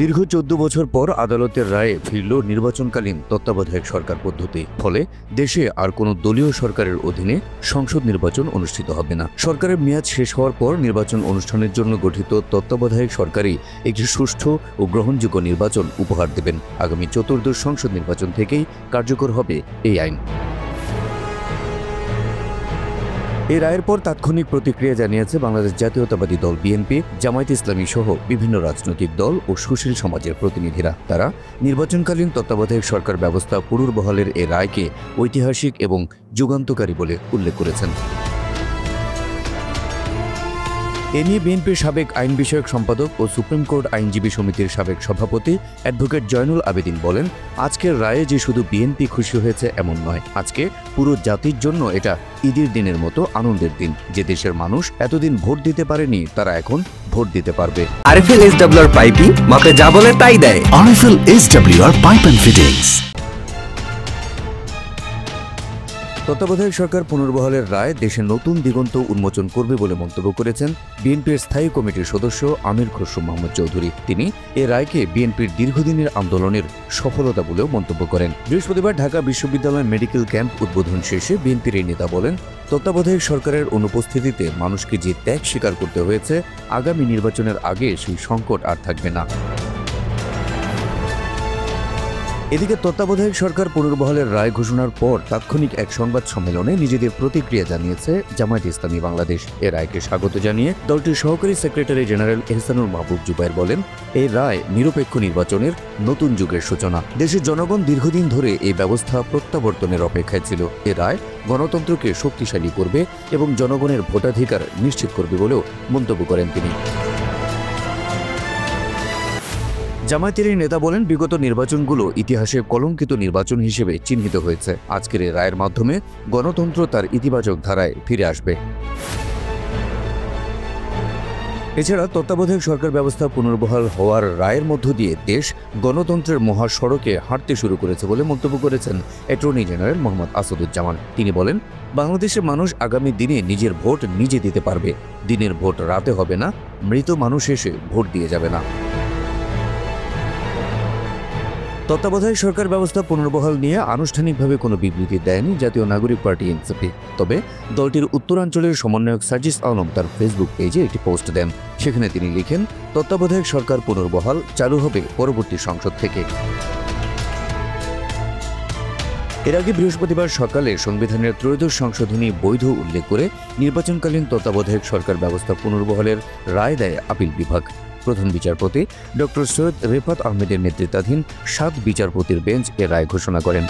দীর্ঘ 14 বছর পর আদালতের রায়ে ফিরল নির্বাচনকালীন তত্ত্বাবধায়ক সরকার পদ্ধতি। ফলে দেশে আর কোনো দলীয় সরকারের অধীনে সংসদ নির্বাচন অনুষ্ঠিত হবে না। সরকারের মেয়াদ শেষ হওয়ার পর নির্বাচন অনুষ্ঠানের জন্য গঠিত তত্ত্বাবধায়ক সরকারই একটি সুষ্ঠু ও গ্রহণযোগ্য নির্বাচন উপহার দেবেন। আগামী চতুর্দশ সংসদ নির্বাচন থেকেই কার্যকর হবে এই আইন। এই রায়ের পর তাৎক্ষণিক প্রতিক্রিয়া জানিয়েছে বাংলাদেশ জাতীয়তাবাদী দল বিএনপি, জামায়াতে ইসলামী সহ বিভিন্ন রাজনৈতিক দল ও সুশীল সমাজের প্রতিনিধিরা। তারা নির্বাচনকালীন তত্ত্বাবধায়ক সরকার ব্যবস্থা পুনর্বহালের এই রায়কে ঐতিহাসিক এবং যুগান্তকারী বলে উল্লেখ করেছেন। এ নিয়ে বিএনপির সাবেক আইন বিষয়ক সম্পাদক ও সুপ্রিম কোর্ট আইনজীবী সমিতির সাবেক সভাপতি অ্যাডভোকেট জয়নুল আবেদিন বলেন, আজকের রায়ে যে শুধু বিএনপি খুশি হয়েছে এমন নয়, আজকে পুরো জাতির জন্য এটা ঈদের দিনের মতো আনন্দের দিন। যে দেশের মানুষ এতদিন ভোট দিতে পারেনি, তারা এখন ভোট দিতে পারবে। আরএফএল এসডব্লিউআর পাইপই মাকে যা বলে তাই দেয়। RFL SWR pipe and fittings. তত্ত্বাবধায়ক সরকার পুনর্বহালের রায় দেশে নতুন দিগন্ত উন্মোচন করবে বলে মন্তব্য করেছেন বিএনপির স্থায়ী কমিটির সদস্য আমির খসরু মাহমুদ চৌধুরী। তিনি এ রায়কে বিএনপির দীর্ঘদিনের আন্দোলনের সফলতা বলেও মন্তব্য করেন। বৃহস্পতিবার ঢাকা বিশ্ববিদ্যালয় মেডিকেল ক্যাম্প উদ্বোধন শেষে বিএনপির এই নেতা বলেন, তত্ত্বাবধায়ক সরকারের অনুপস্থিতিতে মানুষকে যে ত্যাগ স্বীকার করতে হয়েছে, আগামী নির্বাচনের আগে সেই সংকট আর থাকবে না। এদিকে তত্ত্বাবধায়ক সরকার পুনর্বহালের রায় ঘোষণার পর তাৎক্ষণিক এক সংবাদ সম্মেলনে নিজেদের প্রতিক্রিয়া জানিয়েছে জামায়াতে ইসলামী বাংলাদেশ। এ রায়কে স্বাগত জানিয়ে দলটির সহকারী সেক্রেটারি জেনারেল এহসানুল মাহবুব জুবায়ের বলেন, এই রায় নিরপেক্ষ নির্বাচনের নতুন যুগের সূচনা। দেশের জনগণ দীর্ঘদিন ধরে এই ব্যবস্থা প্রত্যাবর্তনের অপেক্ষায় ছিল। এ রায় গণতন্ত্রকে শক্তিশালী করবে এবং জনগণের ভোটাধিকার নিশ্চিত করবে বলেও মন্তব্য করেন তিনি। জামায়াতের এই নেতা বলেন, বিগত নির্বাচনগুলো ইতিহাসে কলঙ্কিত নির্বাচন হিসেবে চিহ্নিত হয়েছে। আজকের এই রায়ের মাধ্যমে গণতন্ত্র তার ইতিবাচক ধারায় ফিরে আসবে। এছাড়া তত্ত্বাবধায়ক সরকার ব্যবস্থা পুনর্বহাল হওয়ার রায়ের মধ্য দিয়ে দেশ গণতন্ত্রের মহাসড়কে হাঁটতে শুরু করেছে বলে মন্তব্য করেছেন অ্যাটর্নি জেনারেল মোহাম্মদ আসাদুজ্জামান। তিনি বলেন, বাংলাদেশের মানুষ আগামী দিনে নিজের ভোট নিজে দিতে পারবে। দিনের ভোট রাতে হবে না, মৃত মানুষ এসে ভোট দিয়ে যাবে না। তত্ত্বাবধায়ক সরকার ব্যবস্থা পুনর্বহাল নিয়ে আনুষ্ঠানিকভাবে কোনো বিবৃতি দেয়নি জাতীয় নাগরিক পার্টি এনসিপি। তবে দলটির উত্তরাঞ্চলের সমন্বয়ক সার্জিস আলম তার ফেসবুক পেজে একটি পোস্ট দেন। সেখানে তিনি লিখেন, তত্ত্বাবধায়ক সরকার পুনর্বহাল চালু হবে পরবর্তী সংসদ থেকে। এর আগে বৃহস্পতিবার সকালে সংবিধানের ত্রয়োদশ সংশোধনী বৈধ উল্লেখ করে নির্বাচনকালীন তত্ত্বাবধায়ক সরকার ব্যবস্থা পুনর্বহালের রায় দেয় আপিল বিভাগ। প্রধান বিচারপতি ডক্টর সৈয়দ রেফাত আহমেদের নেতৃত্বাধীন 7 বিচারপতির বেঞ্চ এ রায় ঘোষণা করেন।